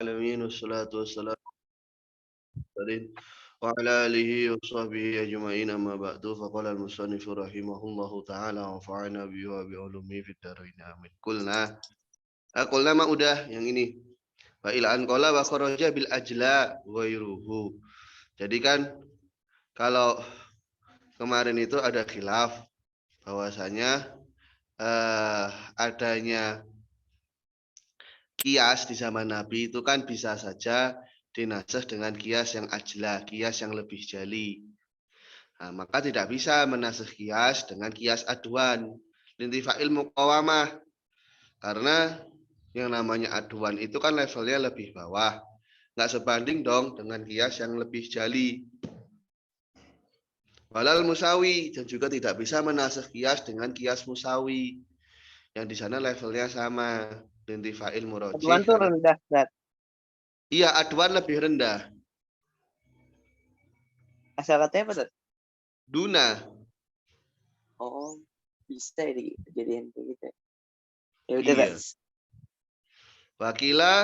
العالمين والصلاة والسلام على وعلى آله وصحبه أجمعين أما بعد فقال المصنف رحمه الله تعالى وانفعنا به وبعلومه في الدارين آمين. Qulna mah udah yang ini. Wa ila an qala wa kharaja bil ajla ghairuhu. Jadi kan kalau kemarin itu ada khilaf bahwasanya adanya kias di zaman Nabi itu kan bisa saja dinasah dengan kias yang ajla, kias yang lebih jali. Nah, maka tidak bisa menasah kias dengan kias aduan. Lintifa'il muqawamah. Karena yang namanya aduan itu kan levelnya lebih bawah. Nggak sebanding dong dengan kias yang lebih jali. Walal musawi. Dan juga tidak bisa menasah kias dengan kias musawi. Yang di sana levelnya sama. Lintifa'il murojih. Aduan tuh rendah, Zat. Iya, aduan lebih rendah. Asal katanya apa, Zat? Duna. Oh, bisa dijadiin kayak gitu. Ya udah, Iya. Zat. Wakila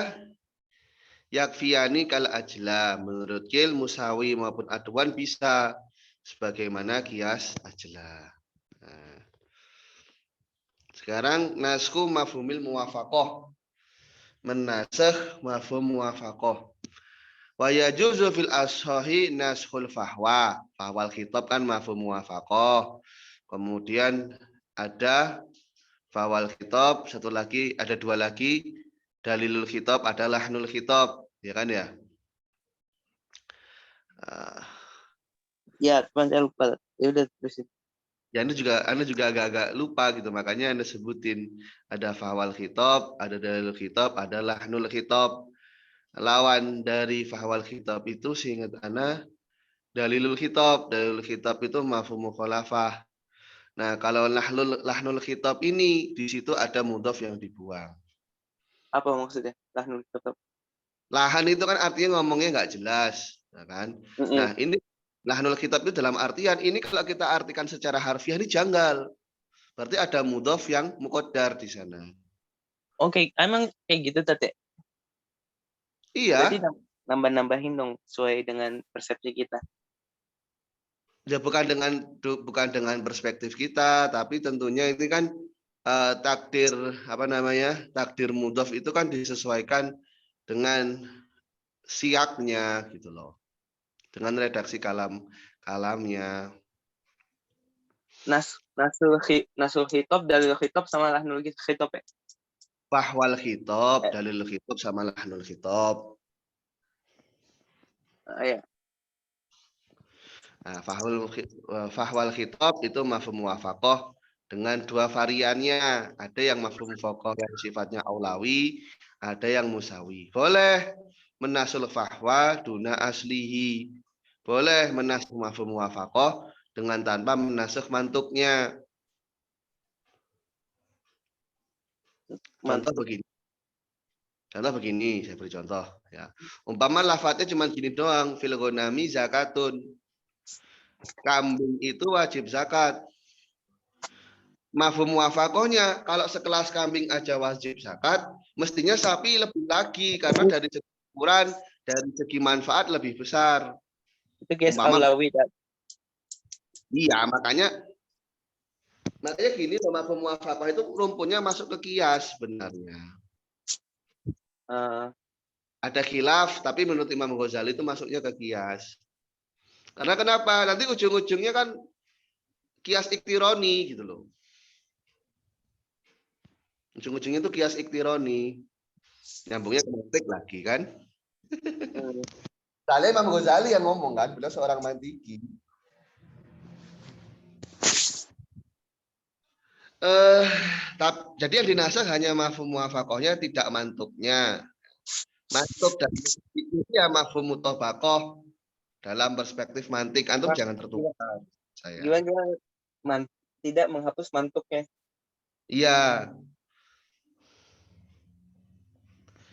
yakfiyani kal ajla. Menurut Kil, musawi maupun aduan bisa. Sebagaimana kias ajla. Nah. Sekarang nasku mafhumil muwafaqah. Menasakh mafhum muwafaqah. Wa yajuzu fil ashahi naskhul fahwa. Fahwal khitab kan mafhum muwafaqah. Kemudian ada fahwal khitab, satu lagi, ada dua lagi. Dalilul khitab adalah lahnul khitab, ya kan ya? Ya, cuman saya lupa. Ya udah terusin. Ya Anda juga agak-agak lupa gitu, makanya Anda sebutin ada fahwal khitab, ada dalilul khitab, ada lahnul khitab. Lawan dari fahwal khitab itu seingat Anda dalilul khitab. Dalilul khitab itu mafhum mukhalafah. Nah, kalau lahnul khitab ini di situ ada mudhaf yang dibuang. Apa maksudnya? Lahnul khitab. Lahan itu kan artinya ngomongnya nggak jelas, ya kan? Nah, ini lahnul khitab itu dalam artian ini kalau kita artikan secara harfiah ini janggal. Berarti ada mudhaf yang muqaddar di sana. Oke, emang kayak gitu, Tete. Berarti Iya, nambah-nambahin dong sesuai dengan persepsi kita. ya bukan dengan perspektif kita, tapi tentunya ini kan takdir apa namanya? Takdir mudhaf itu kan disesuaikan dengan siaknya gitu loh. Dengan redaksi kalamnya. Nasul khitab, dalil khitab sama lahnul khitab ya. Fahwal khitab, dalil khitab sama lahnul khitab. Ya. Nah, fahwal khitab itu mafhum muwafaqah dengan dua variannya. Ada yang mafhum muwafaqah yang sifatnya aulawi, ada yang musawi. Boleh menasul fahwa duna aslihi. Boleh menasuh mafhum muwafaqah dengan tanpa menasuh mantuknya. Contoh begini, saya beri contoh ya. Umpama lafadznya cuma gini doang, fil ghanami zakatun. Kambing itu wajib zakat. Mafhum muwafaqahnya kalau sekelas kambing aja wajib zakat, mestinya sapi lebih lagi karena dari segi ukuran, dari segi manfaat lebih besar. Itu guys Umpama aulawi. iya, makanya gini, mafhum muwafaqah itu rumpunnya masuk ke kias sebenarnya. Ada khilaf, tapi menurut Imam Ghazali itu masuknya ke kias. Karena kenapa? Nanti ujung-ujungnya kan kias iktironi gitu loh. Ujung-ujungnya itu kias iktironi. Nyambungnya ke mantik lagi kan. Soalnya Imam Ghazali yang ngomong kan, beliau seorang mantiki. Jadi yang dinasah hanya mafhum muwafaqahnya, tidak mantuknya. Mantuk dan itu ya mafhum mutabaqah dalam perspektif mantik. Antum jangan tertukar saya. Gimana? Tidak menghapus mantuknya. Iya.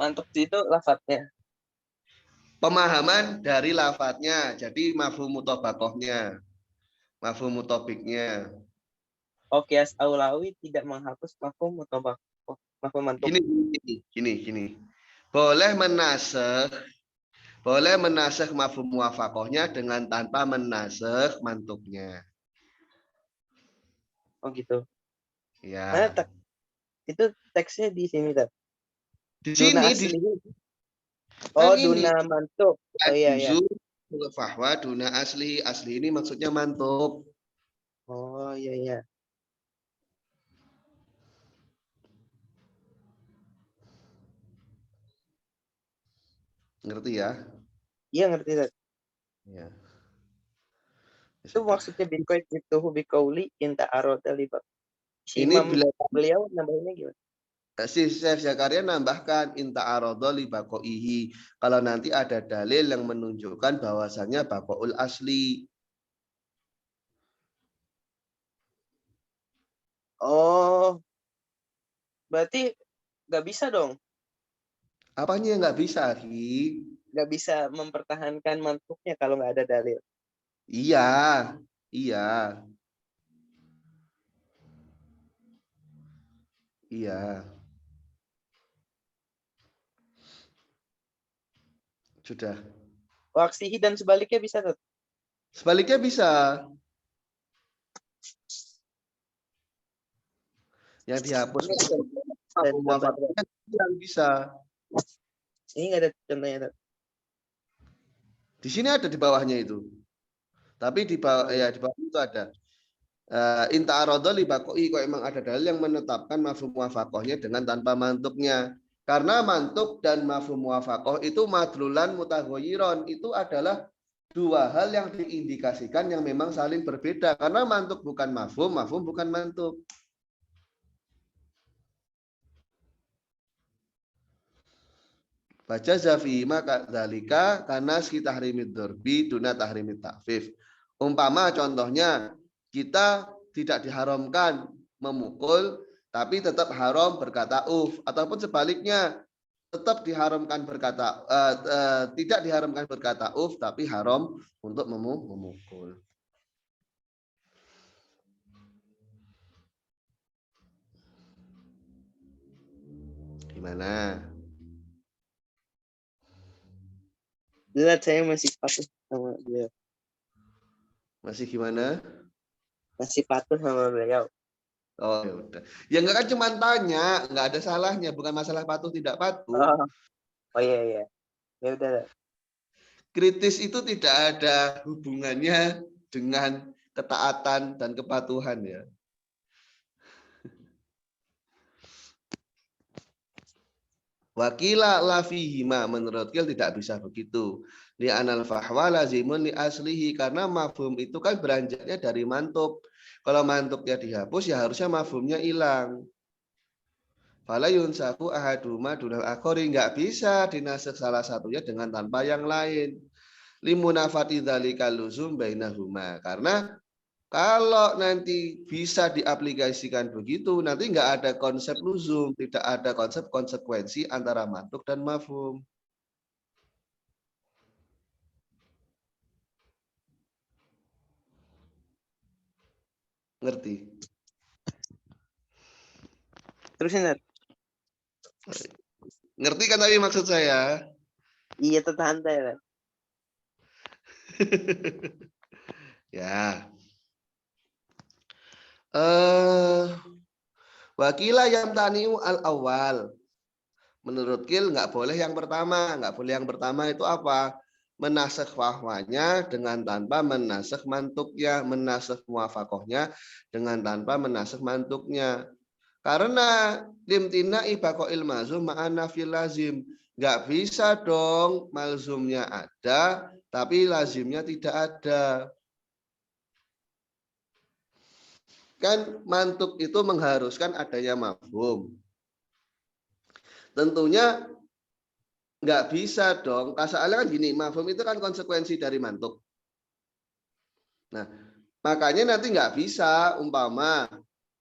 Mantuk itu lafadznya. Pemahaman dari lafadznya. Jadi mafhum mutabaqahnya. Mafhum mutabiknya. Kias aulawi tidak menghapus mafhum mutabaqah. Mafhum mantuk. Gini. Boleh menasakh mafhum muwafaqahnya dengan tanpa menasakh mantuknya. Oh gitu. Mana Ya. itu teksnya di sini tak? Di Duna sini di asli. kan Oh, ini duna mantuk. Oh iya ya. juzur fahwa duna asli. Asli ini maksudnya mantuk. Oh iya ya. Ngerti ya? Iya ngerti tak? Ya. Ya Itu sudah. maksudnya bikoit itu bikauli inta aroda libak. Si Ini imam bila beliau nambahinnya gimana? si Syekh Zakaria nambahkan inta arodo li bakoihi. Kalau nanti ada dalil yang menunjukkan bahwasannya bakoul asli. Oh, berarti nggak bisa dong. Apanya yang nggak bisa, Ki? Nggak bisa mempertahankan mantuknya kalau nggak ada dalil. Iya, iya, iya. Sudah. Waksihi dan sebaliknya bisa tuh. Sebaliknya bisa. Yang dihapus Ini ada contohnya. muafakohnya yang bisa. Ini nggak ada contohnya tuh. Di sini ada di bawahnya itu. Tapi di bawah Oh, iya. ya di bawah itu ada. Inta arodo li bakoi kok emang ada dalil yang menetapkan mafhum muwafakohnya dengan tanpa mantuknya. Karena mantuk dan mafhum muwafakoh itu madlulan mutaghoyiron. Itu adalah dua hal yang diindikasikan yang memang saling berbeda. Karena mantuk bukan mafhum, mafhum bukan mantuk. Baca zafi maka dalika karena kita tahrimid dorbi duna tahrimid takfif. Umpama contohnya kita tidak diharamkan memukul tapi tetap haram berkata ataupun sebaliknya tetap diharamkan berkata tidak diharamkan berkata tapi haram untuk memukul. Gimana? Lihat saya masih patuh sama beliau. Masih gimana? Masih patuh sama beliau. Oh ya udah. Ya enggak kan cuma tanya, enggak ada salahnya, bukan masalah patuh tidak patuh. Oh, oh iya iya. Ya udah. Kritis itu tidak ada hubungannya dengan ketaatan dan kepatuhan ya. Wakila lafihima menurut Kil tidak bisa begitu. Li anal fahwa lazimun li aslihi karena mafhum itu kan beranjaknya dari mantuk. Kalau mantuknya dihapus ya harusnya mafhumnya hilang. Fala yunsaku ahaduma dunal akhori nggak bisa dinasakh salah satunya dengan tanpa yang lain. Limunafati dzalikal luzum bainahuma karena kalau nanti bisa diaplikasikan begitu, nanti nggak ada konsep luzum, tidak ada konsep konsekuensi antara mantuk dan mafhum. Ngerti? Terusin Nat. Ngerti kan tapi maksud saya? Iya tertahan saya. Ya. Wakila yang taniu al awal. Menurut Kil nggak boleh yang pertama, nggak boleh yang pertama itu apa? Menasakh fahwanya dengan tanpa menasakh mantuknya, menasakh muwafakohnya dengan tanpa menasakh mantuknya. Karena limtina ibaqoil mazum ma'ana fil lazim. Nggak bisa dong malzumnya ada, tapi lazimnya tidak ada. Kan mantuk itu mengharuskan adanya mafhum. Tentunya nggak bisa dong. Soalnya kan gini, mafhum itu kan konsekuensi dari mantuk. Nah, makanya nanti nggak bisa umpama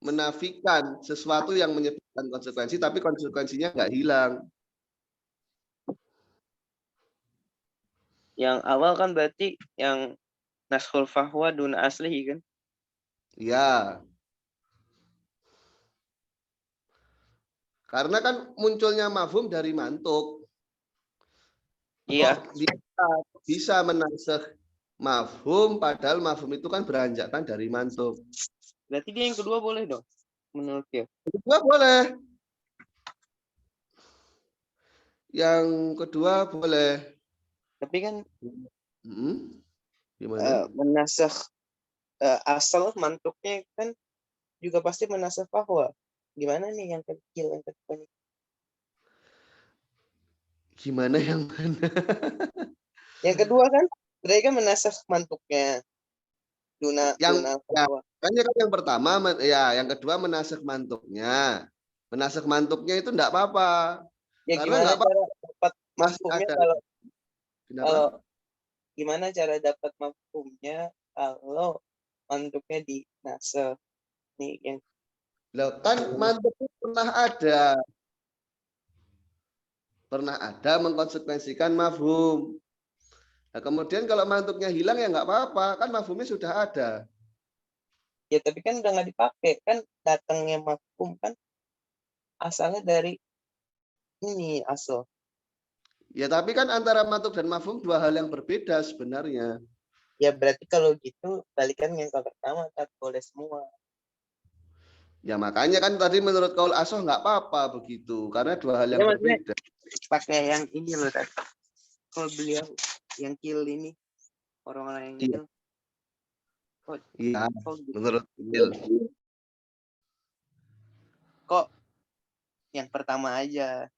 menafikan sesuatu yang menyebabkan konsekuensi, tapi konsekuensinya nggak hilang. Yang awal kan berarti yang naskhul fahwa duna asli kan? Ya, karena kan munculnya mafhum dari mantuk. Iya. Kok bisa menasakh mafhum, padahal mafhum itu kan beranjakan dari mantuk. Berarti dia yang kedua boleh dong, menurut dia. Kedua boleh. Yang kedua boleh. Tapi kan Gimana? menasakh asal mantuknya kan juga pasti menasakh bahwa. Gimana nih yang kecil yang kedua nih? Gimana yang mana? Yang kedua kan mereka menasakh mantuknya. Duna Yang ya, bahwa. kan yang pertama ya, yang kedua menasakh mantuknya. Menasakh mantuknya itu enggak apa-apa. Ya Karena gimana enggak apa-apa cara dapat masih mafhumnya ada. kalau Kenapa? gimana cara dapat mafhumnya kalau mantuknya di nasakh nih yang Loh, kan mantuk itu pernah ada mengkonsekuensikan mafhum. Nah, kemudian kalau mantuknya hilang ya nggak apa-apa, kan mafhumnya sudah ada. ya tapi kan udah nggak dipakai kan datangnya mafhum kan asalnya dari ini asal. Ya tapi kan antara mantuk dan mafhum dua hal yang berbeda sebenarnya. Ya berarti kalau gitu balikan yang ke pertama tak boleh semua. Ya makanya kan tadi menurut kaul asoh nggak apa-apa begitu, karena dua hal Ya yang maksudnya berbeda. pakai yang ini loh tadi. Kalau beliau yang kill ini orang-orang yang Iya, kill. iya, Kok gitu? menurut Bill. Kok yang pertama aja?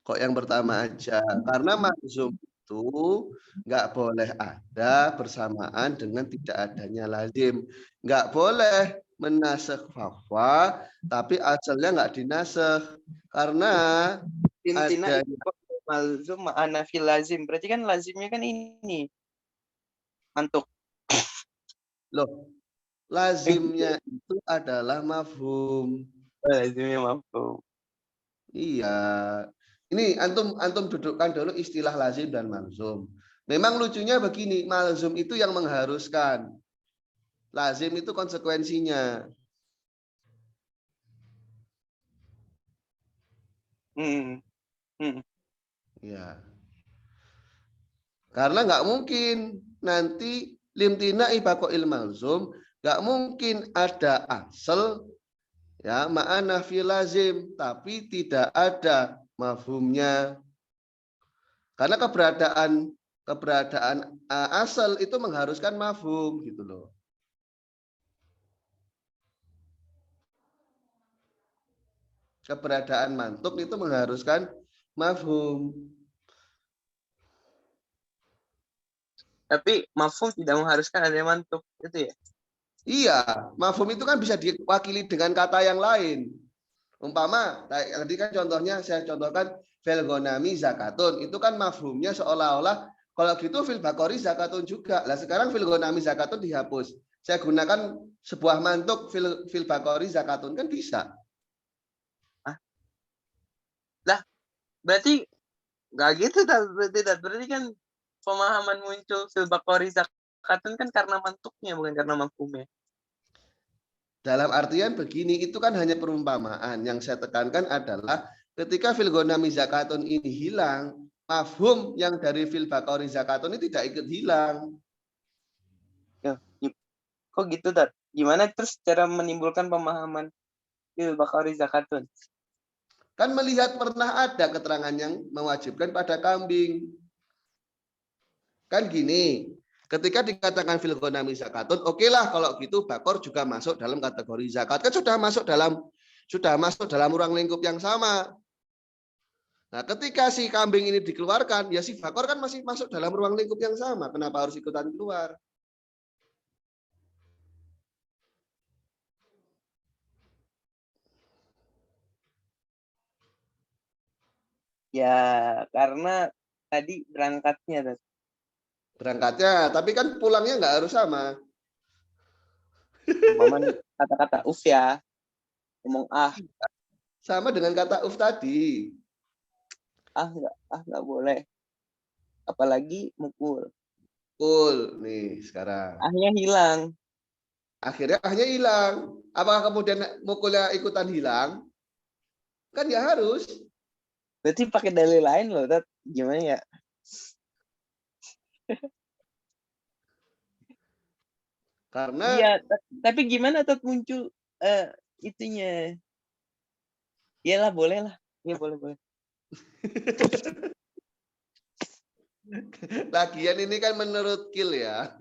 Kok yang pertama aja? Karena maksum itu nggak boleh ada bersamaan dengan tidak adanya lazim. Nggak boleh menasakh fatwa, tapi asalnya nggak dinasakh. Karena Intina ada itu malzum ma'ana fil lazim. Berarti kan lazimnya kan ini mantuk. loh, lazimnya itu adalah mafhum. Lazimnya mafhum. Iya. Ini antum dudukkan dulu istilah lazim dan malzum. Memang lucunya begini, malzum itu yang mengharuskan. Lazim itu konsekuensinya. Hmm. Hmm. Ya. Karena nggak mungkin nanti limtina ibaqoil malzum, nggak mungkin ada asal ya ma'ana fi lazim, tapi tidak ada mafhumnya. Karena keberadaan asal itu mengharuskan mafhum gitu loh. Keberadaan mantuk itu mengharuskan mafhum. Tapi mafhum tidak mengharuskan ada mantuk itu ya. Iya, mafhum itu kan bisa diwakili dengan kata yang lain. Umpama, tadi kan contohnya saya contohkan fil ghanami zakatun. Itu kan mafhumnya seolah-olah kalau gitu fil bakori zakatun juga. Lah sekarang fil ghanami zakatun dihapus. Saya gunakan sebuah mantuk fil bakori zakatun kan bisa. Lah, berarti nggak gitu berarti kan pemahaman muncul fil baqari zakatun kan karena mantuknya bukan karena mafhumnya. Dalam artian begini, itu kan hanya perumpamaan. Yang saya tekankan adalah ketika fil ghanami zakatun ini hilang, mafhum yang dari fil bakori zakatun ini tidak ikut hilang. Ya, kok gitu gimana terus cara menimbulkan pemahaman fil baqari zakatun? Kan melihat pernah ada keterangan yang mewajibkan pada kambing. Kan gini, ketika dikatakan fil ghanami zakatun, oke lah kalau gitu bakor juga masuk dalam kategori zakat. Kan sudah masuk dalam ruang lingkup yang sama. Nah, ketika si kambing ini dikeluarkan, ya si bakor kan masih masuk dalam ruang lingkup yang sama. Kenapa harus ikutan keluar? Ya, karena tadi berangkatnya Berangkatnya, tapi kan pulangnya nggak harus sama. umpama kata-kata ya, ngomong Sama dengan kata uf tadi. nggak boleh. Apalagi mukul. Cool, nih sekarang. Ahnya hilang. Akhirnya ahnya hilang. Apakah kemudian mukulnya ikutan hilang? Kan ya harus. Berarti pakai dalil lain loh, Tat. Gimana ya? Karena Iya, tapi gimana Tat muncul itunya? Iyalah, boleh lah. Iya, boleh. lagian ini kan menurut Kil ya.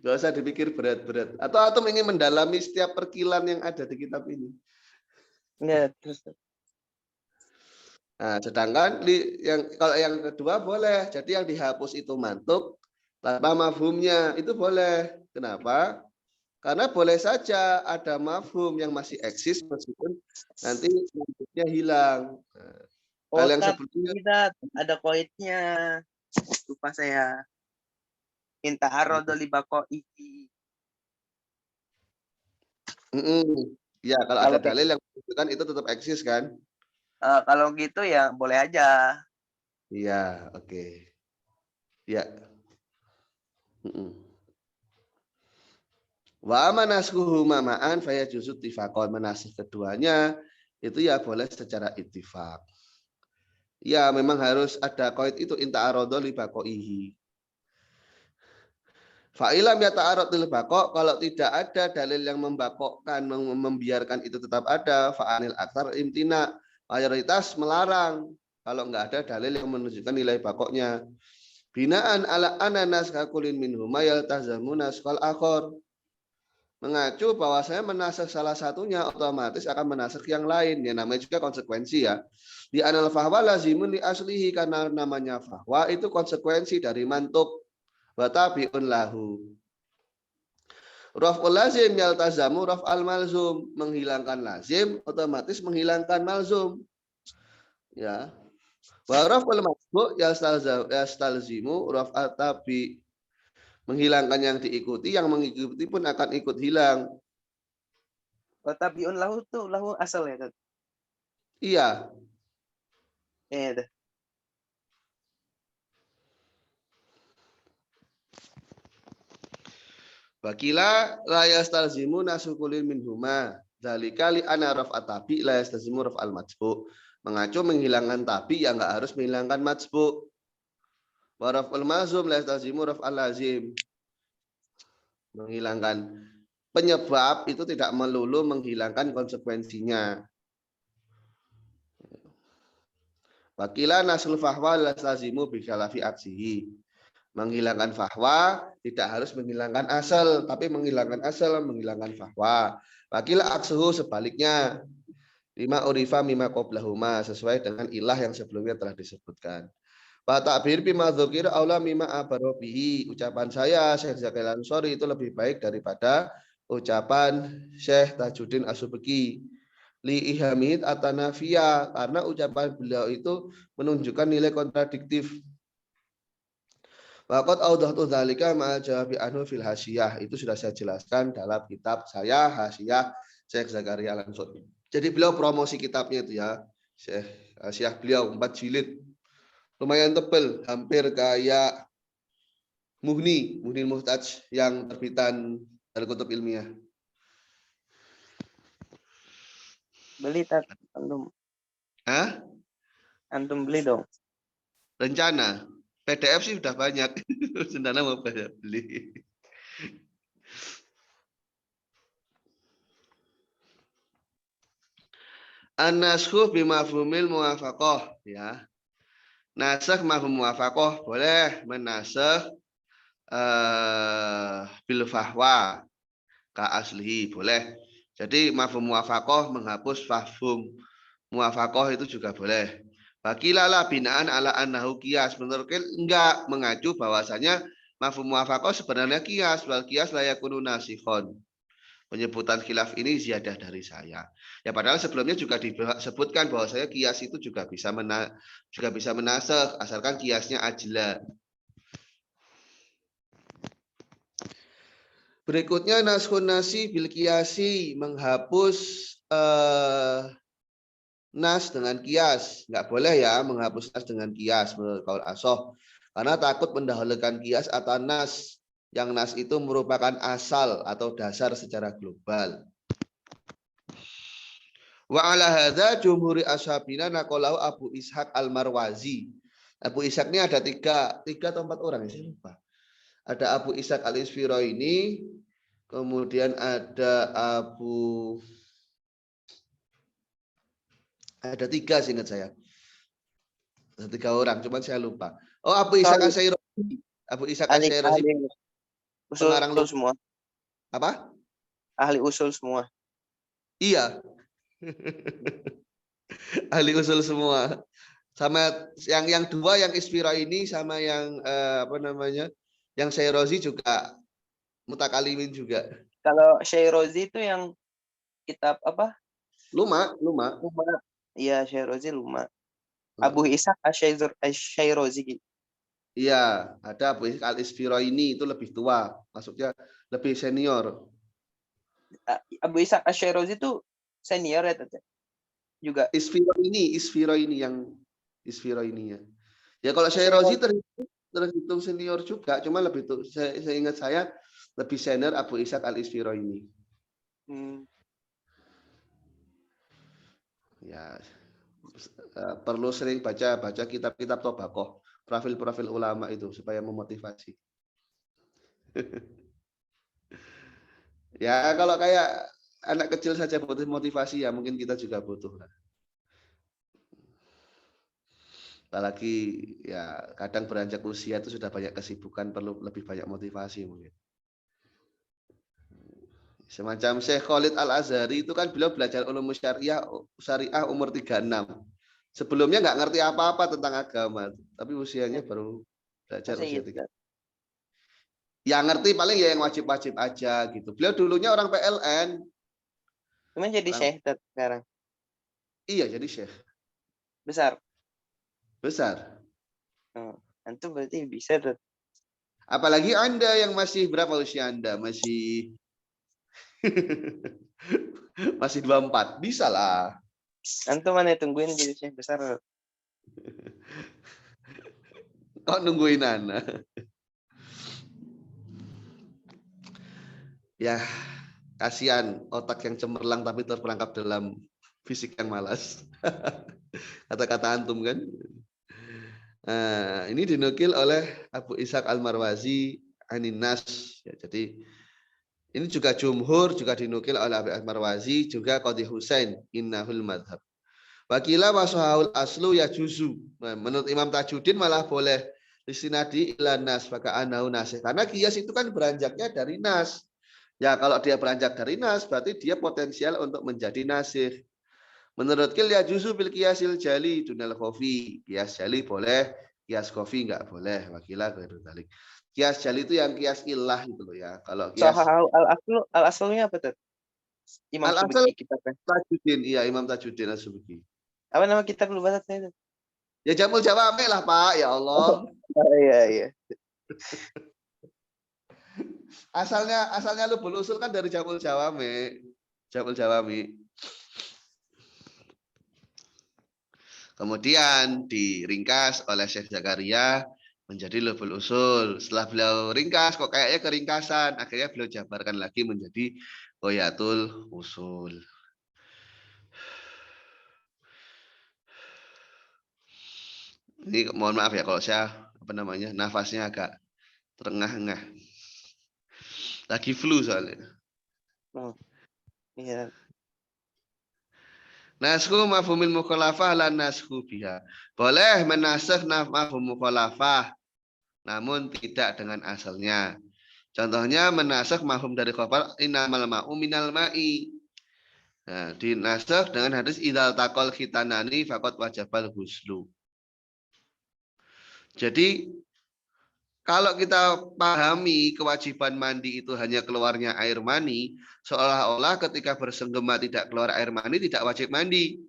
Gak usah dipikir berat-berat. Atau Atom ingin mendalami setiap perkilan yang ada di kitab ini. Enggak, terus. Nah, sedangkan kalau yang kedua boleh. Jadi yang dihapus itu mantuk tanpa mafhumnya itu boleh. Kenapa? Karena boleh saja ada mafhum yang masih eksis meskipun nanti mantuknya hilang. Nah, hal yang Tat, sebelumnya kita ada koidnya. Lupa saya. Inta arodo libako iki. ya kalau ada Kalau dalil yang menunjukkan itu tetap eksis kan? kalau gitu ya boleh aja. Iya, oke. Ya. Wa manaskuhu mamaan faya jusut tifakon, menasih keduanya itu ya boleh secara ittifaq. Ya memang harus ada qaid itu inta arodo li baqaihi. Fa'ilam ya ta'arud lil baqo, kalau tidak ada dalil yang membakokkan, membiarkan itu tetap ada, fa'anil aktsar imtina, mayoritas melarang kalau enggak ada dalil yang menunjukkan nilai bakoknya. Binaan ala ananas kakulin minhuma yaltazamuna asqal akhor, mengacu bahwa saya menasakh salah satunya otomatis akan menasakh yang lain, ya namanya juga konsekuensi ya. Di anal fahwa lazimun li aslihi, karena namanya fahwa itu konsekuensi dari mantuk, wa tabi'un lahu. Raf'ul lazim yaltazamu raf'al malzum, menghilangkan lazim otomatis menghilangkan malzum. Ya. Wa raf'ul masbu' yastalzimu raf'at tabi, menghilangkan yang diikuti, yang mengikuti pun akan ikut hilang. Tabiun lahu tuh lahu asal ya, Tat. Iya. Dah. Bakila la yastalzimu nasukulin minhuma. Dzalika li ana raf'at tabi la yastalzimu raf'al majbu'. Mengacu menghilangkan tabi yang enggak harus menghilangkan majbu'. Wa raf'ul mazum la yastalzimu raf'al lazim. Menghilangkan penyebab itu tidak melulu menghilangkan konsekuensinya. Bakila nasul fahwa la yastalzimu bi khalafi aksihi. Menghilangkan fahwa tidak harus menghilangkan asal, tapi menghilangkan asal menghilangkan fahwa. Wakila aksuhu sebaliknya, lima urifa mima qoblahuma, sesuai dengan ilah yang sebelumnya telah disebutkan. Pak takbir bima dzukir aula mima abarobihi, ucapan saya Syekh Zakil Ansori itu lebih baik daripada ucapan Syekh Tajuddin Asubeki. Li ihamid atanafia, karena ucapan beliau itu menunjukkan nilai kontradiktif. Waqat audhatu dzalika ma'al jawabi anhu fil hasiyah. Itu sudah saya jelaskan dalam kitab saya Hasiyah Syekh Zakaria Al-Ansori. Jadi beliau promosi kitabnya itu ya. Syekh Hasiyah beliau 4 jilid. Lumayan tebal, hampir kayak Muhni Muhtaj yang terbitan dari kutub ilmiah. Beli, Tat, antum. Hah? Antum beli dong. Rencana. PDF sih sudah banyak. Sendana mau beli. An-nasxu bimafhumil muwafaqah, ya. Nasakh mafhum muwafaqah boleh menasakh bil fahwa ka aslihi, boleh. Jadi mafhum muwafaqah menghapus mafhum muwafaqah itu juga boleh. Bakilala binaan ala annahu qiyas, menurut enggak, mengacu bahwasanya mafhum muwafaqah sebenarnya qiyas, wal qiyas la yakunu nasikhon. Penyebutan khilaf ini ziyadah dari saya. Ya padahal sebelumnya juga disebutkan bahwa saya kias itu juga bisa menasakh asalkan kiasnya ajla. Berikutnya nashun nasi bil kiasi, menghapus nas dengan kias. Enggak boleh ya menghapus nas dengan kias menurut qaul asoh. Karena takut mendahulukan kias atau nas, yang nas itu merupakan asal atau dasar secara global. Wa ala hadza jumhuri ashabina naqalahu Abu Ishaq Al-Marwazi. Abu Ishaq ini ada tiga atau 4 orang, saya lupa. Ada Abu Ishaq Al-Isfiraini, kemudian ada ada 3 seingat saya. Ada 3 orang, cuma saya lupa. Oh, Abu Ishaq Asy-Syairazi. Abu Ishaq Asy-Syairazi. Usul semua. Apa? Ahli usul semua. Iya. Ahli usul semua. Sama yang 2 yang Isfiraini sama yang yang Syairazi juga mutakalimin juga. Kalau Syairazi itu yang kitab apa? Luma. Iya, Syairazi Luma. Abu Ishaq Asy-Syairazi. Iya, ada Abu Ishaq Al-Isfiraini, itu lebih tua, maksudnya lebih senior. Abu Ishaq Asy-Syairazi itu senior ya, Tete? Juga. Isfiraini yang Isfiraini ya. Ya kalau Syairazi terhitung senior juga, cuma lebih tuh saya ingat saya lebih senior Abu Ishaq Al-Isfiraini. Ya, perlu sering baca kitab-kitab Tobaqoh, profil-profil ulama itu supaya memotivasi. Ya kalau kayak anak kecil saja butuh motivasi, ya mungkin kita juga butuh. Apalagi ya kadang beranjak usia itu sudah banyak kesibukan, perlu lebih banyak motivasi mungkin. Semacam Syekh Khalid Al-Azhari itu kan beliau belajar ulum syariah umur 36. Sebelumnya nggak ngerti apa-apa tentang agama, tapi usianya baru belajar usia 3. Ya ngerti paling ya yang wajib-wajib aja gitu. Beliau dulunya orang PLN. Cuman jadi syekh sekarang. Iya, jadi syekh. Besar. Itu berarti bisa tuh. Apalagi Anda yang masih berapa usia Anda? Masih masih 24. Bisa lah. Antum mana tungguin jadi syekh besar. Kok nungguin anak? Ya, kasihan otak yang cemerlang tapi terperangkap dalam fisik yang malas. Kata-kata antum kan. Nah, ini dinukil oleh Abu Ishaq Al-Marwazi Aninas. Ya, jadi ini juga jumhur, juga dinukil oleh Abu Al-Marwazi, juga Qadhi Husain innahul madhab. Wakila wasahul aslu ya juzu. Nah, menurut Imam Tajuddin malah boleh istinadi ila nas maka anahu nasih. Karena kias itu kan beranjaknya dari nas. Ya kalau dia beranjak dari nas berarti dia potensial untuk menjadi nasih. Menurut Kil ya juzu bil kiasil jali dunal khofi. Kias jali boleh, kias khofi enggak boleh. Wakila ghairu dzalik. Kias jali itu yang kias ilah gitu loh ya. Kalau kias al-aslunya apa tuh? Imam Subki kitabnya. Tajuddin, iya Imam Tajuddin As-Subki. Apa nama kitab lu bahasanya itu? Ya Jamul Jawami lah Pak, ya Allah. Iya. Asalnya lu berusul kan dari Jamul Jawami. Kemudian diringkas oleh Syekh Zakaria menjadi Lubul Usul. Setelah beliau ringkas kok kayaknya keringkasan, akhirnya beliau jabarkan lagi menjadi Ghayatul Usul. Ini mohon maaf ya kalau saya nafasnya agak terengah-engah. Lagi flu soalnya. Iya. Nasku mafhumil mukhalafah lan nasku biha. Boleh menasakh mafhum mukhalafah namun tidak dengan asalnya. Contohnya menasakh mafhum dari khabar innamal ma'u minal ma'i. Nah, dinasakh dengan hadis idzal taqal khitanani faqad wajabal ghuslu. Jadi kalau kita pahami kewajiban mandi itu hanya keluarnya air mani, seolah-olah ketika bersenggema tidak keluar air mani tidak wajib mandi.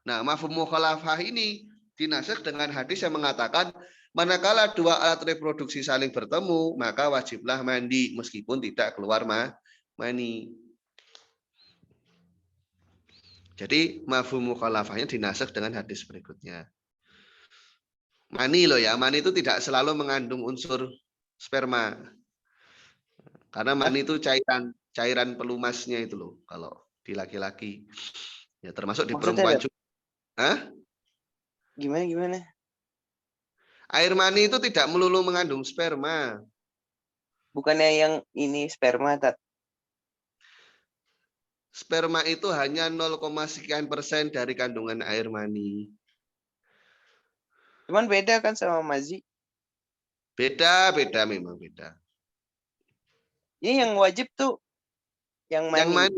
Nah, mafhum mukhalafah ini dinasakh dengan hadis yang mengatakan manakala 2 alat reproduksi saling bertemu, maka wajiblah mandi meskipun tidak keluar mani. Jadi mafhum mukhalafahnya dinasakh dengan hadis berikutnya. Mani loh ya, mani itu tidak selalu mengandung unsur sperma. Karena mani itu cairan pelumasnya itu loh kalau di laki-laki. Ya, termasuk di Maksudnya perempuan juga. Hah? gimana? Air mani itu tidak melulu mengandung sperma. Bukannya yang ini sperma, Tat? Sperma itu hanya 0, sekian persen dari kandungan air mani. Cuman beda kan sama mazi. Beda memang beda. Ini yang wajib tuh yang mani.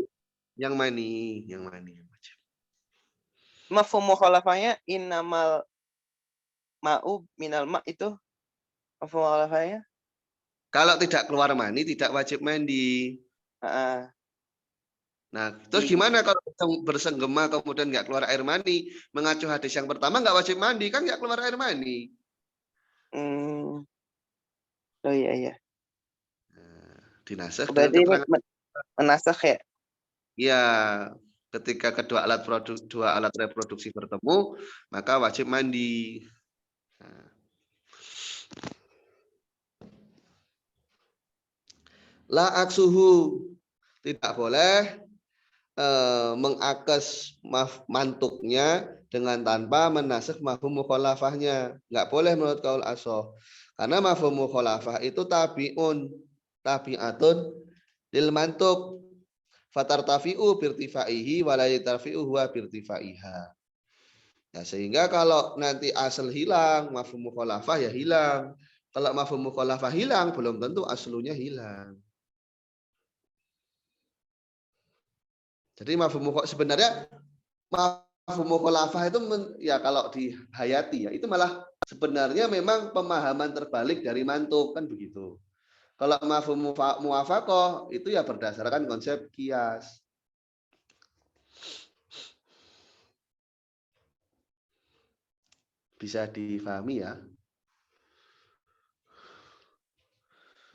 Yang mani. Mafhum mukhalafahnya innamal ma'u minal ma' itu mafhum mukhalafahnya. Kalau tidak keluar mani tidak wajib mandi. Nah, terus gimana kalau bersenggema kemudian nggak keluar air mani? Mengacu hadis yang pertama nggak wajib mandi, kan nggak keluar air mani. Oh iya. Dinasakh dengan Berarti ini keterangan. menasakh ya? Iya, ketika kedua alat reproduksi bertemu, maka wajib mandi. Nah. La aksuhu, tidak boleh mengakes mantuknya dengan tanpa menasakh mafhum mukhalafahnya. Nggak boleh menurut kaul ashab. Karena mafhum mukhalafah itu tabi'atun lil mantuk. Fatartafi'u birtifaihi wa la yatarfi'u huwa birtifaiha. Ya, sehingga kalau nanti asal hilang, mafhum mukhalafah ya hilang. Kalau mafhum mukhalafah hilang, belum tentu aslunya hilang. Jadi sebenarnya mafhum mukhalafah itu ya kalau dihayati ya itu malah sebenarnya memang pemahaman terbalik dari mantuk kan begitu. Kalau mafhum muwafaqah itu ya berdasarkan konsep qiyas. Bisa difahami ya.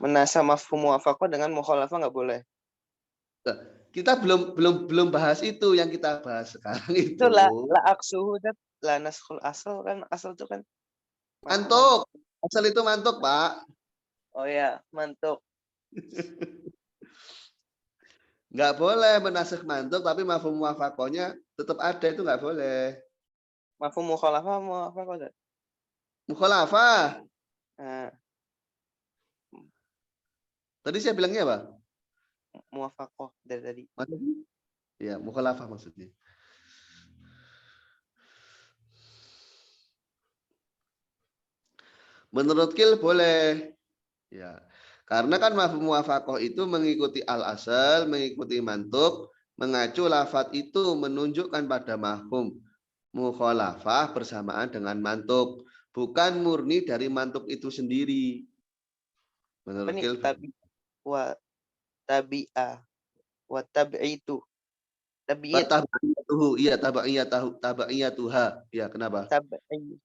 Menasa mafhum muwafaqah dengan mukhalafah nggak boleh. Kita belum bahas itu, yang kita bahas sekarang itu. Itu la aksuhu dat la naskhul asal kan, asal itu kan mantuk. Asal itu mantuk, Pak. Oh ya, mantuk. Nggak boleh menasakh mantuk, tapi mafhum muwafaqahnya tetap ada, itu nggak boleh. Mafhum mukhalafah muwafaqah dat. Mukhalafah. Nah. Tadi saya bilangnya apa? Muwafaqah dari tadi. Maksudnya? Ya, mukhalafah maksudnya. Menurut Kil boleh. Ya. Karena kan mafhum muwafaqah itu mengikuti al-asal, mengikuti mantuk, mengacu lafadz itu menunjukkan pada mafhum mukhalafah bersamaan dengan mantuk, bukan murni dari mantuk itu sendiri. Menurut Kil. Tabi'a wa tabi'itu. Tabi'it. Tabi'iyatuhu, iya tabi'iyatuha. Iya, kenapa? Tabi'i.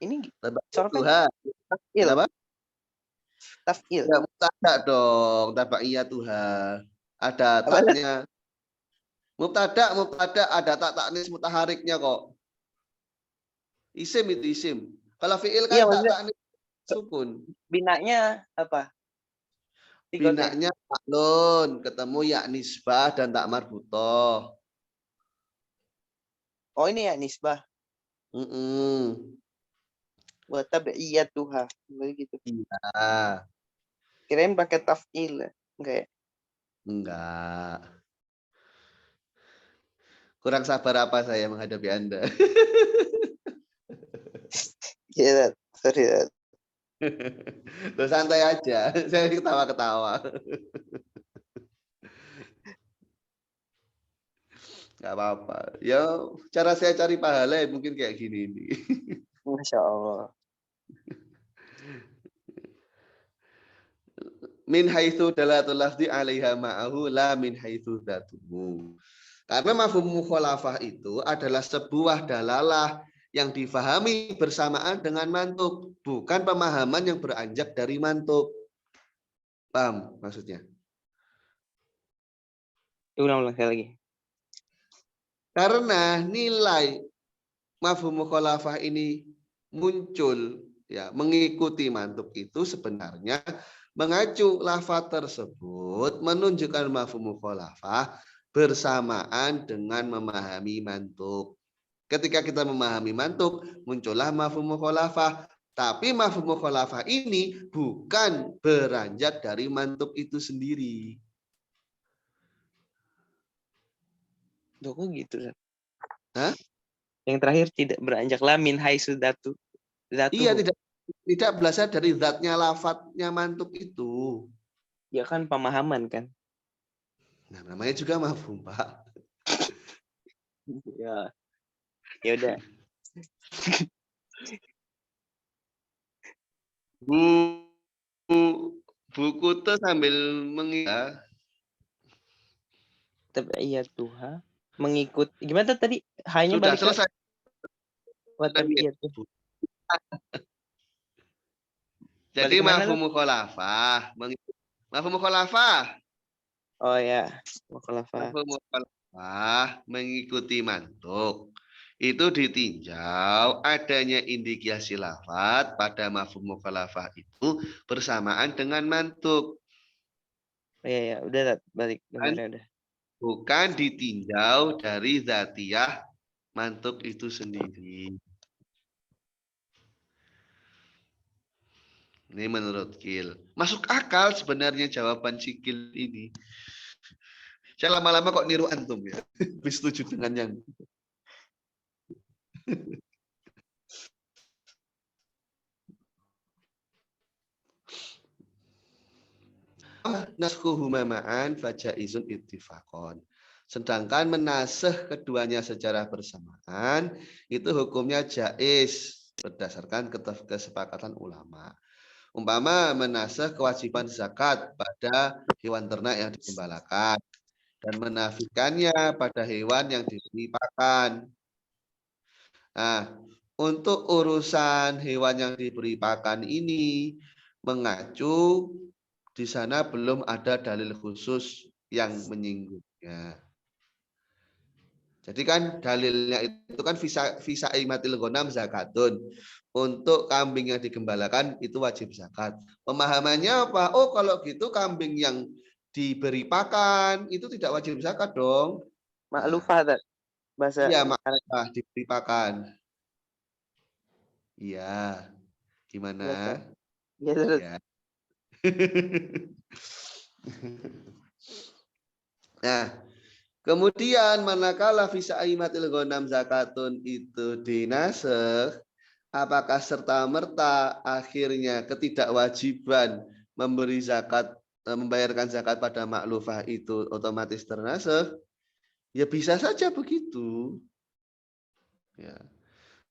Ini Tabi'iyatuha. taf'il. Kenapa? Taf'il. Ya, mubtada dong, tabi'iyatuha. Ada taknya. Mubtada ada tak taknis mutahariknya kok. Isim itu isim. Kalau fi'il kan tak taknis sukun. Binanya apa? Binanya maklun, ketemu ya nisbah dan tak marbutoh. Oh ini ya nisbah. Wa tabi'iyatuha. Begitu. Iya. Kirain pakai taf'il. Enggak ya? Enggak. Kurang sabar apa saya menghadapi Anda? Iya, sorry. Loh, santai aja, saya ketawa-ketawa. Nggak apa-apa. Ya, cara saya cari pahala ya mungkin kayak gini nih. Masya Allah. Min haitsu dalatul lafzi 'alaiha ma'ahu la min haitsu dzatuhu. Karena mafhum mukhalafah itu adalah sebuah dalalah yang difahami bersamaan dengan mantuk, bukan pemahaman yang beranjak dari mantuk. Paham maksudnya? Ulang sekali lagi. Karena nilai mafhum mukhalafah ini muncul ya mengikuti mantuk itu sebenarnya mengacu lafaz tersebut menunjukkan mafhum mukhalafah bersamaan dengan memahami mantuk. Ketika kita memahami mantuk, muncullah mafhum mukhalafah. Tapi mafhum mukhalafah ini bukan beranjak dari mantuk itu sendiri. Loh, kok gitu, Ustaz? Hah? Yang terakhir tidak beranjak min haitsu Iya, dzatuhu. tidak berasal dari zatnya lafadznya mantuk itu. Ya kan pemahaman kan. Nah, namanya juga mafhum, Pak. Ya. Ya udah. Buku tuh sambil mengira. Tabi'iyatuha mengikut gimana tadi? Hanya Sudah balik ke selesai. wa tabi'iyatu. Jadi Balik ke mana, mafhum Ustaz? mukhalafah, mafhum mukhalafah, Oh ya, mukhalafah. mafhum mukhalafah mengikuti mantuk. Itu ditinjau adanya indikasi lafadz pada mafhum mukhalafah itu bersamaan dengan mantuk. Oh, ya ya, udah Ustaz. Balik Kan? gambarnya udah. Bukan ditinjau dari zatiyah mantuk itu sendiri. Ini menurut Kil. Masuk akal sebenarnya jawaban si Kil ini. Saya lama-lama kok niru antum ya. Setuju dengan yang naskuhuma ma'an fajaizun ittifaqon. Sedangkan menasih keduanya secara bersamaan itu hukumnya jaiz berdasarkan kesepakatan ulama. Umpama menasih kewajiban zakat pada hewan ternak yang digembalakan dan menafikannya pada hewan yang diberi pakan. Nah, untuk urusan hewan yang diberi pakan ini mengacu di sana belum ada dalil khusus yang menyinggungnya. Jadi kan dalilnya itu kan visa imatil ghanam zakatun. Untuk kambing yang digembalakan itu wajib zakat. Pemahamannya apa? Oh, kalau gitu kambing yang diberi pakan itu tidak wajib zakat dong. Nah, Maklufah Ustaz. Bahasa iya Arab. maksudnya diberi pakan. Iya. Gimana? Ya kan? Ya terus. Ya. Nah, kemudian manakala visa aimatil ghanam zakatun itu dinasakh, apakah serta-merta akhirnya ketidakwajiban memberi zakat, membayarkan zakat pada maklufah itu otomatis ternasakh? Ya bisa saja begitu. Ya.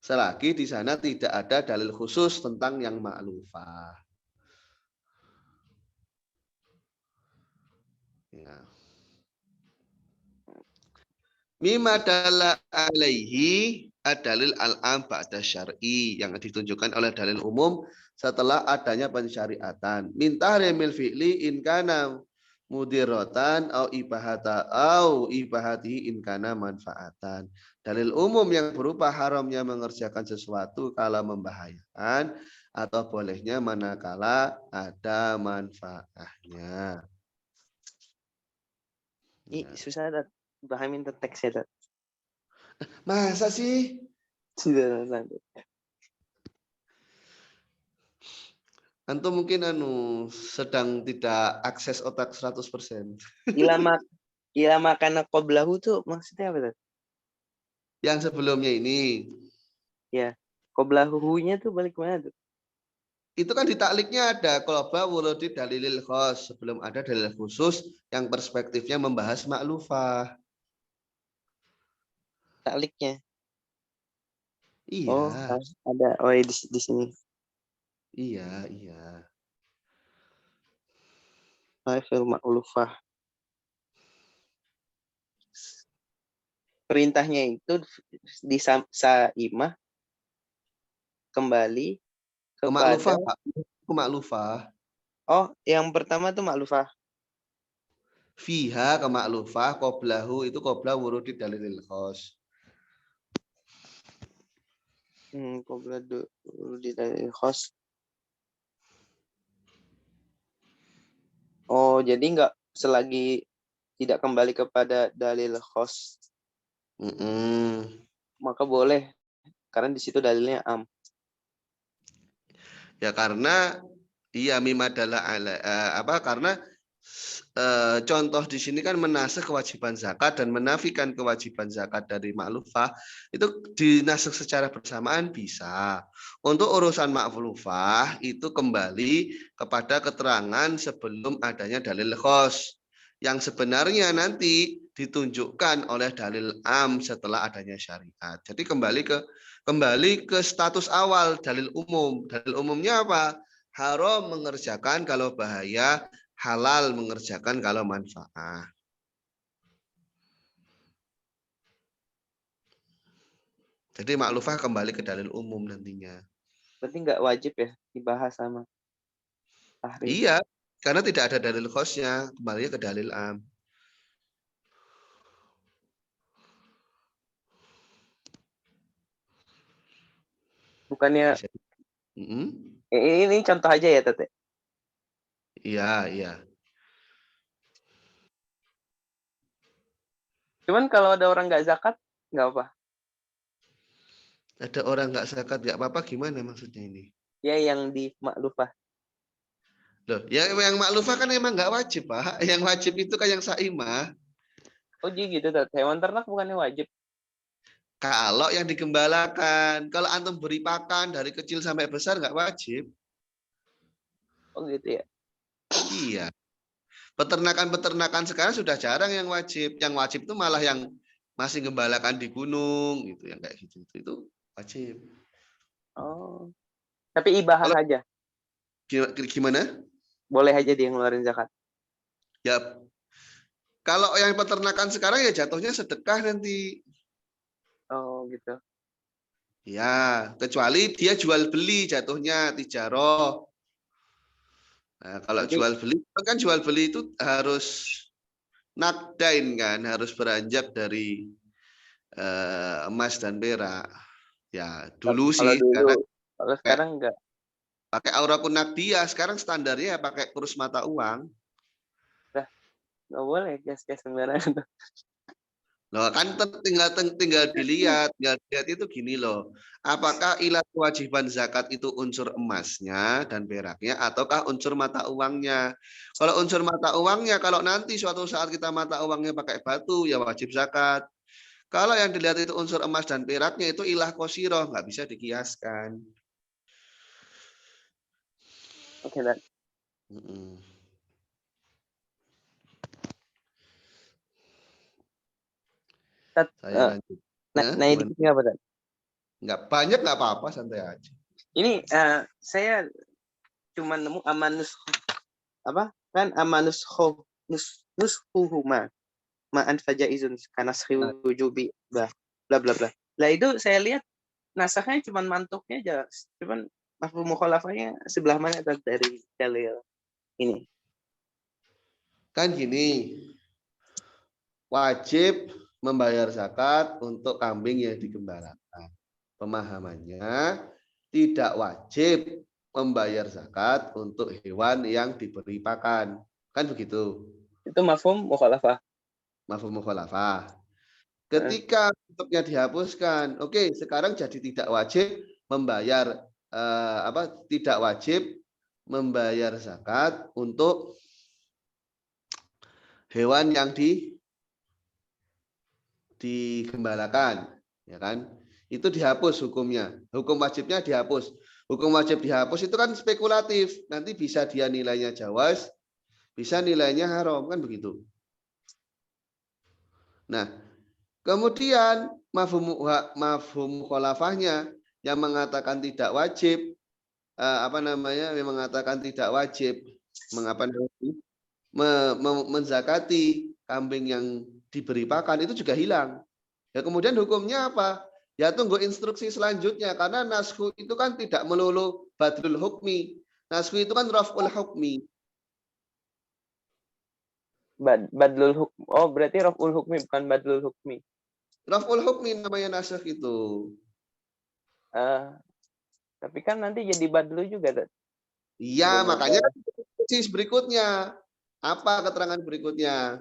Selagi di sana tidak ada dalil khusus tentang yang maklufah. Ya. Mimma dalla alaihi ad-dalil al-am ba'da syar'i yang ditunjukkan oleh dalil umum setelah adanya pensyariatan. Min tahrimil fi'li in kana mudiratan au ibahatihi in kana manfaatan. Dalil umum yang berupa haramnya mengerjakan sesuatu kalau membahayakan atau bolehnya manakala ada manfaatnya. Ih, Ya. susah Ustaz. Pahamin teksnya Ustaz. Masa sih? Sudah Ustaz. Antum mungkin sedang tidak akses otak 100%. Ilama kana qablahu tuh maksudnya apa Ustaz? Yang sebelumnya ini, Ya. Qablahunya tuh balik mana tuh? itu kan di takliknya ada qolaba wuludi dalilil khos, sebelum ada dalil khusus yang perspektifnya membahas maklufah. Takliknya. Oh, Iya, ada. Oh, ya, di sini. iya, iya. Fil ma'lufah. Perintahnya itu di saimah kembali Ke kepada maklufah, Pak. Ke maklufah. oh, yang pertama tuh ma'lufah. Fiha ke maklufah, qoblahu itu qobla wurudi dalilil khos. Qabla di dari khos. Oh, jadi nggak selagi tidak kembali kepada dalil khos, maka boleh karena di situ dalilnya am. Ya karena iya mima adalah karena contoh di sini kan menasakh kewajiban zakat dan menafikan kewajiban zakat dari maklufah itu dinasakh secara bersamaan bisa. Untuk urusan maklufah itu kembali kepada keterangan sebelum adanya dalil khos yang sebenarnya nanti ditunjukkan oleh dalil am setelah adanya syariat. Jadi kembali ke status awal dalil umum. Dalil umumnya apa? Haram mengerjakan kalau bahaya, halal mengerjakan kalau manfaat. Jadi maklufah kembali ke dalil umum nantinya. Berarti nggak wajib ya dibahas sama tahrim. Iya, karena tidak ada dalil khosnya, kembali ke dalil am. Bukannya ini contoh aja ya Tete. Iya, iya. Cuman kalau ada orang nggak zakat nggak apa. Ada orang nggak zakat nggak apa-apa gimana maksudnya ini? Ya yang di maklufah. Loh, yang maklufah kan emang nggak wajib, Pak. Yang wajib itu kan yang saimah. Oh jadi gitu Tete. Hewan ternak bukannya wajib. Kalau yang digembalakan, kalau antum beri pakan dari kecil sampai besar nggak wajib. Oh gitu ya. Iya. Peternakan-peternakan sekarang sudah jarang yang wajib. Yang wajib itu malah yang masih gembalakan di gunung gitu, yang kayak gitu. Itu wajib. Oh. Tapi ibahah Kalau aja. gimana? Boleh aja dia ngeluarin zakat. Ya, kalau yang peternakan sekarang ya jatuhnya sedekah nanti. Oh gitu. Ya, kecuali dia jual beli jatuhnya tijaroh. Nah, kalau Berarti jual beli kan jual beli itu harus nakdain kan, harus beranjak dari emas dan perak. Ya, dulu kalau sih dulu, karena kalau kayak sekarang enggak. pakai aurakun nakdiyah, sekarang standarnya ya pakai kurs mata uang. Dah, nggak boleh gas-gas sembarangan. Loh, kan tinggal dilihat itu gini loh. Apakah ilah kewajiban zakat itu unsur emasnya dan peraknya ataukah unsur mata uangnya? Kalau unsur mata uangnya, kalau nanti suatu saat kita mata uangnya pakai batu, ya wajib zakat. Kalau yang dilihat itu unsur emas dan peraknya itu ilah kosiroh, nggak bisa dikiaskan. Oke, Dan. Saya lanjut. Nah, dikit nggak apa, Dan? Nggak banyak, nggak apa-apa, santai aja. Ini saya cuma nemu amanus apa kan amanus nushuhuma ma'an fajaizun karena wujubi bla bla bla bla. Lah itu saya lihat nasahnya cuma mantuknya aja, cuman mafhum mukhalafahnya sebelah mana dari dalil ini? Kan gini, wajib membayar zakat untuk kambing yang digembalakan. Pemahamannya tidak wajib membayar zakat untuk hewan yang diberi pakan. Kan begitu. Itu mafhum mukhalafah. Mafhum mukhalafah. Ketika bentuknya dihapuskan, oke, sekarang jadi tidak wajib membayar tidak wajib membayar zakat untuk hewan yang digembalakan, ya kan? Itu dihapus hukumnya. Hukum wajibnya dihapus. Hukum wajib dihapus itu kan spekulatif. Nanti bisa dia nilainya jawaz, bisa nilainya haram, kan begitu. Nah, kemudian mafhum mukhalafahnya yang mengatakan tidak wajib yang mengatakan tidak wajib menzakati kambing yang diberi pakan itu juga hilang. Ya kemudian hukumnya apa? Ya tunggu instruksi selanjutnya karena naskhu itu kan tidak melulu badlul hukmi. Naskhu itu kan raf'ul hukmi. Badlul hukmi. Oh, berarti raf'ul hukmi bukan badlul hukmi. Raf'ul hukmi namanya naskh itu. Tapi kan nanti jadi badlu juga, Iya, makanya berikutnya. Apa keterangan berikutnya?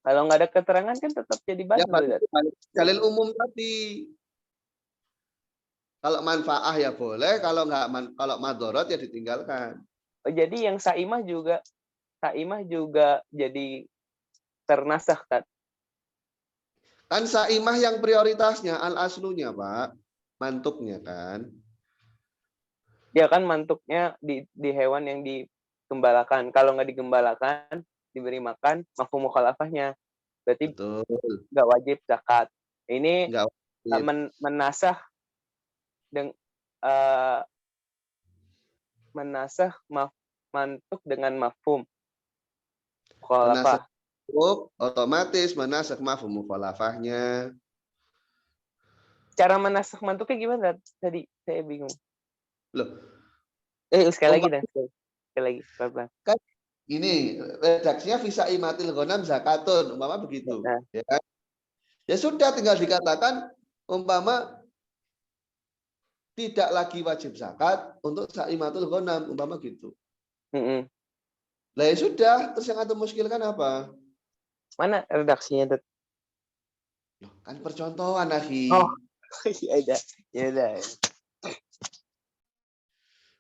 Kalau nggak ada keterangan kan tetap jadi Ya badal. balik dalil umum tadi. Kalau manfaah ya boleh, kalau nggak kalau madorot ya ditinggalkan. Oh, jadi yang saimah juga jadi ternasakh kan? Kan saimah yang prioritasnya al aslunya, Pak. Mantuknya kan. Ya kan mantuknya di hewan yang digembalakan. Kalau nggak digembalakan, diberi makan, mafhum mukhalafahnya. Berarti Betul. nggak wajib zakat. Ini Nggak wajib. menasakh mantuk dengan mafhum mukhalafah. Menasakh otomatis menasakh mafhum mukhalafahnya. Cara menasakh mantuknya gimana tadi? Saya bingung. Loh, Sekali lagi dah. Sekali lagi, pelan-pelan. kan ini redaksinya visa imatil ghanam zakatun, umpama begitu. Nah. Ya kan? Ya sudah, tinggal dikatakan umpama tidak lagi wajib zakat untuk saimatul ghanam, umpama gitu. Lah ya sudah, terus yang antum muskilkan apa? Mana redaksinya, Dut? Loh, kan percontohan, akhi. Oh, ya udah.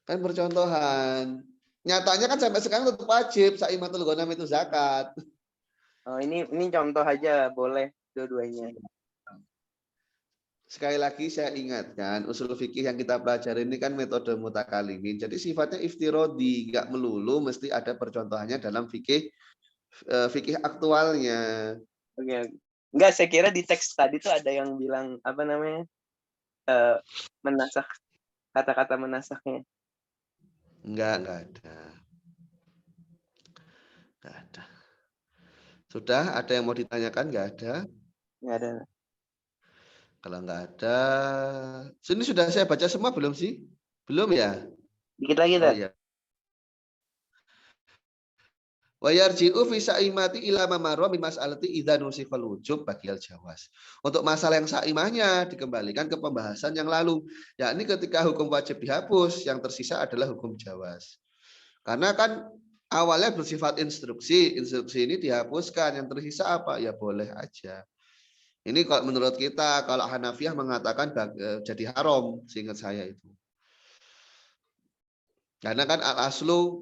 Kan percontohan. Nyatanya kan sampai sekarang tetap wajib saimatul ghanam itu zakat. Oh, ini contoh aja, boleh dua-duanya. Sekali lagi saya ingatkan, usul fikih yang kita pelajari ini kan metode mutakalimin. Jadi sifatnya iftirodi, nggak melulu mesti ada percontohannya dalam fikih aktualnya. Oke. Enggak, saya kira di teks tadi tuh ada yang bilang apa namanya? Menasakh kata-kata menasaknya. Enggak ada. Enggak ada. Sudah, ada yang mau ditanyakan? Enggak ada. Enggak ada. Kalau enggak ada, sini sudah saya baca semua belum sih? Belum ya? Dikit lagi, Oh Dad. ya. Wa yarji'u fi sa'imati ila ma marra min mas'alati idza nusikhal wujub bagial jawas. Untuk masalah yang saimahnya dikembalikan ke pembahasan yang lalu, yakni ketika hukum wajib dihapus, yang tersisa adalah hukum jawas. Karena kan awalnya bersifat instruksi ini dihapuskan, yang tersisa apa? Ya boleh aja. Ini kalau menurut kita, kalau Hanafiyah mengatakan jadi haram, seingat saya itu. Karena kan al-aslu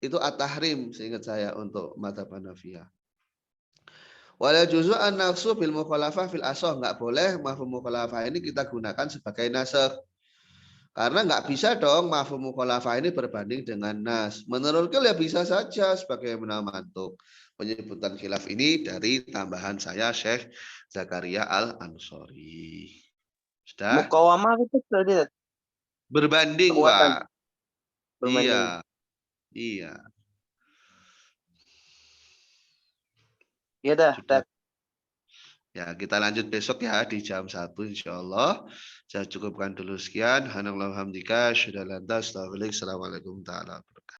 itu at-tahrim, seingat saya untuk madzhab Hanafiyah. Wala juzu an-nafsu bil mukhalafah fil asah, enggak boleh mafhum mukhalafah ini kita gunakan sebagai nasakh. Karena enggak bisa dong mafhum mukhalafah ini berbanding dengan nas. Menurutku ya bisa saja sebagai mantuk. Penyebutan khilaf ini dari tambahan saya Syekh Zakaria Al-Ansori. Sudah? Mukawamah itu tadi, Dad. Berbanding, Kekuatan. Pak. Berbanding. Iya. Ya dah, Sudah. Dad. Ya, kita lanjut besok ya di jam 1 insyaallah. Saya cukupkan dulu sekian. Hanallahu hamdika, syukur lantas, assalamualaikum warahmatullahi wabarakatuh.